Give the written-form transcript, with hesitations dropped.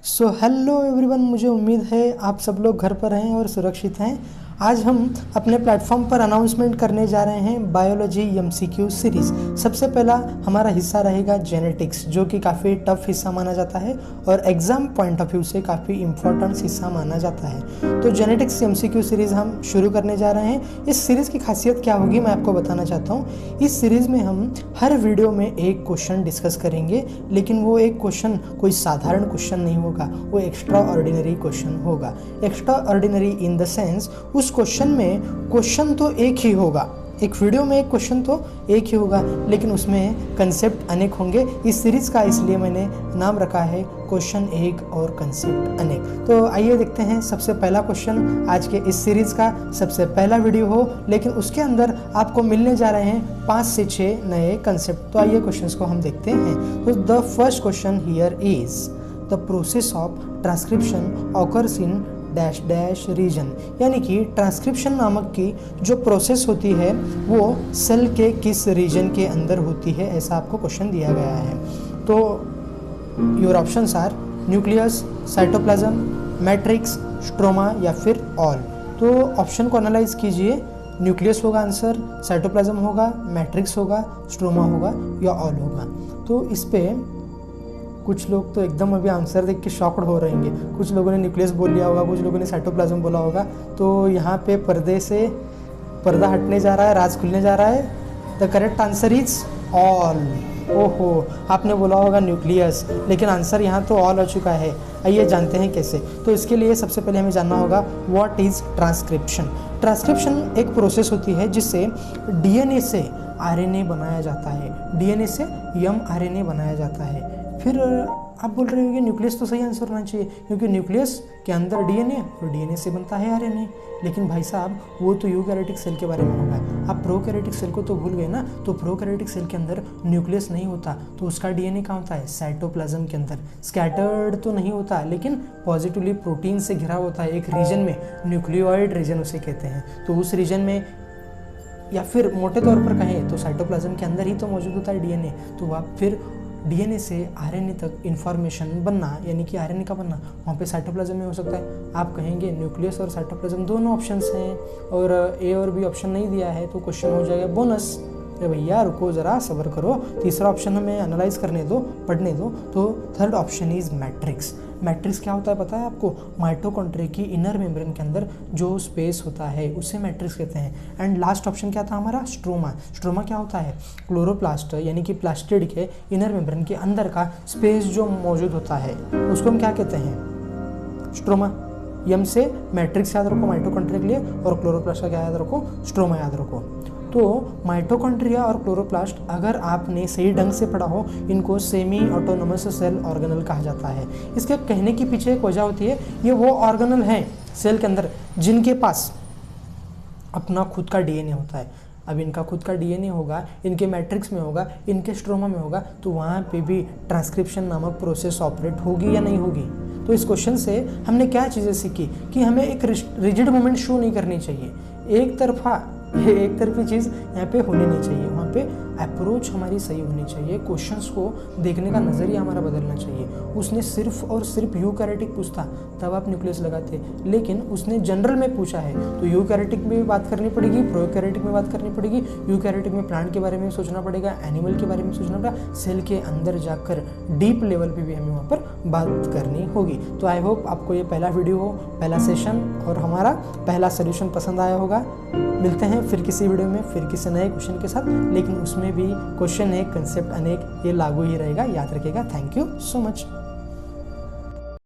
So hello everyone, मुझे उम्मीद है आप सब लोग घर पर हैं और सुरक्षित हैं। आज हम अपने प्लेटफॉर्म पर अनाउंसमेंट करने जा रहे हैं बायोलॉजी एमसीक्यू सीरीज़। सबसे पहला हमारा हिस्सा रहेगा जेनेटिक्स, जो कि काफ़ी टफ हिस्सा माना जाता है और एग्ज़ाम पॉइंट ऑफ व्यू से काफ़ी इंपॉर्टेंट हिस्सा माना जाता है। तो जेनेटिक्स एमसीक्यू सीरीज़ हम शुरू करने जा रहे हैं। इस सीरीज़ की खासियत क्या होगी मैं आपको बताना चाहता हूँ। इस सीरीज़ में हम हर वीडियो में एक क्वेश्चन डिस्कस करेंगे, लेकिन वो एक क्वेश्चन कोई साधारण क्वेश्चन नहीं होगा, वो एक्स्ट्रा ऑर्डिनरी क्वेश्चन होगा। Extra ordinary in the sense उस क्वेश्चन में क्वेश्चन तो एक ही होगा, एक वीडियो में एक क्वेश्चन तो एक ही होगा, लेकिन उसमें कंसेप्ट अनेक होंगे। इस सीरीज़ का इसलिए मैंने नाम रखा है क्वेश्चन एक और कंसेप्ट अनेक। तो आइए देखते हैं सबसे पहला क्वेश्चन आज के इस सीरीज़ का सबसे पहला वीडियो हो, लेकिन उसके अंदर आपको मिलने जा रहे हैं 5 से 6 नए कंसेप्ट। तो आइए क्वेश्चंस को हम देखते हैं। तो the first question here is the process of transcription occurs in dash dash region, यानी कि ट्रांसक्रिप्शन नामक की जो प्रोसेस होती है वो सेल के किस रीजन के अंदर होती है, ऐसा आपको क्वेश्चन दिया गया है। तो your options are nucleus, cytoplasm, matrix, stroma या फिर ऑल। तो ऑप्शन को एनालाइज कीजिए। न्यूक्लियस होगा आंसर, साइटोप्लाज्म होगा, मैट्रिक्स होगा, स्ट्रोमा होगा या ऑल होगा। तो इस पे कुछ लोग तो एकदम अभी आंसर देख के शॉक्ड हो रहेंगे। कुछ लोगों ने न्यूक्लियस बोल लिया होगा, कुछ लोगों ने साइटोप्लाज्म बोला होगा। तो यहाँ पे पर्दे से पर्दा हटने जा रहा है, राज खुलने जा रहा है। The correct answer is all. ओहो, आपने बोला होगा न्यूक्लियस, लेकिन आंसर यहाँ तो ऑल हो चुका है। आइए जानते हैं कैसे। तो इसके लिए सबसे पहले हमें जानना होगा व्हाट इज ट्रांसक्रिप्शन। ट्रांसक्रिप्शन एक प्रोसेस होती है जिससे डीएनए से आरएनए बनाया जाता है, डीएनए से एमआरएनए बनाया जाता है। फिर आप बोल रहे हो कि न्यूक्लियस तो सही आंसर होना चाहिए, क्योंकि न्यूक्लियस के अंदर डीएनए और डीएनए से बनता है आरएनए। लेकिन भाई साहब, वो तो यूकैरियोटिक सेल के बारे में होगा। आप प्रोकैरियोटिक सेल को तो भूल गए ना। तो प्रोकैरियोटिक सेल के अंदर न्यूक्लियस नहीं होता, तो उसका डीएनए कहाँ होता है? साइटोप्लाज्म के अंदर। स्कैटर्ड तो नहीं होता, लेकिन पॉजिटिवली प्रोटीन से घिरा होता है एक रीजन में, न्यूक्लियोइड रीजन उसे कहते हैं। तो उस रीजन में, या फिर मोटे तौर पर कहें तो साइटोप्लाज्म के अंदर ही तो मौजूद होता है डीएनए। तो वह फिर डीएनए से आरएनए तक इन्फॉर्मेशन बनना, यानी कि आरएनए का बनना वहाँ पे साइटोप्लाज्म में हो सकता है। आप कहेंगे न्यूक्लियस और साइटोप्लाज्म दोनों ऑप्शंस हैं और ए और बी ऑप्शन नहीं दिया है, तो क्वेश्चन हो जाएगा बोनस। अरे भैया रुको ज़रा, सब्र करो, तीसरा ऑप्शन हमें एनालाइज करने दो, पढ़ने दो। तो third option is matrix. Matrix क्या होता है पता है आपको? माइटोकॉन्ड्रिया की इनर मेम्ब्रेन के अंदर जो स्पेस होता है उसे मैट्रिक्स कहते हैं। एंड लास्ट ऑप्शन क्या था हमारा? स्ट्रोमा। स्ट्रोमा क्या होता है? क्लोरोप्लास्ट, यानी कि प्लास्टिड के इनर मेम्ब्रेन के अंदर का स्पेस जो मौजूद होता है उसको हम क्या कहते हैं? स्ट्रोमा। यम से मैट्रिक्स याद रखो माइटोकॉन्ड्रिया के लिए, और क्लोरोप्लास्ट का क्या याद रखो? स्ट्रोमा याद रखो। तो माइटोकॉन्ड्रिया और क्लोरोप्लास्ट अगर आपने सही ढंग से पढ़ा हो, इनको सेमी ऑटोनोमस सेल ऑर्गेनल कहा जाता है। इसके कहने के पीछे एक वजह होती है, ये वो ऑर्गेनल हैं सेल के अंदर जिनके पास अपना खुद का डीएनए होता है। अब इनका खुद का डीएनए होगा, इनके मैट्रिक्स में होगा, इनके स्ट्रोमा में होगा, तो वहाँ पे भी ट्रांसक्रिप्शन नामक प्रोसेस ऑपरेट होगी या नहीं होगी। तो इस क्वेश्चन से हमने क्या चीज़ें सीखी कि हमें एक रिजिड मूवमेंट शो नहीं करनी चाहिए, एक तरफी चीज़ यहाँ पे होनी नहीं चाहिए। वहाँ पे अप्रोच हमारी सही होनी चाहिए, क्वेश्चंस को देखने का नज़रिया हमारा बदलना चाहिए। उसने सिर्फ और सिर्फ यूकैरियोटिक पूछता तब आप न्यूक्लियस लगाते, लेकिन उसने जनरल में पूछा है तो यूकैरियोटिक में भी बात करनी पड़ेगी, प्रोकैरियोटिक में बात करनी पड़ेगी। यूकैरियोटिक में प्लांट के बारे में सोचना पड़ेगा, एनिमल के बारे में सोचना पड़ेगा, सेल के अंदर जाकर डीप लेवल पर भी हमें वहाँ पर बात करनी होगी। तो आई होप आपको ये पहला वीडियो हो, पहला सेशन और हमारा पहला सोल्यूशन पसंद आया होगा। मिलते हैं फिर किसी वीडियो में, फिर किसी नए क्वेश्चन के साथ, लेकिन उसमें भी क्वेश्चन एक कंसेप्ट अनेक ये लागू ही रहेगा, याद रखिएगा। Thank you so much.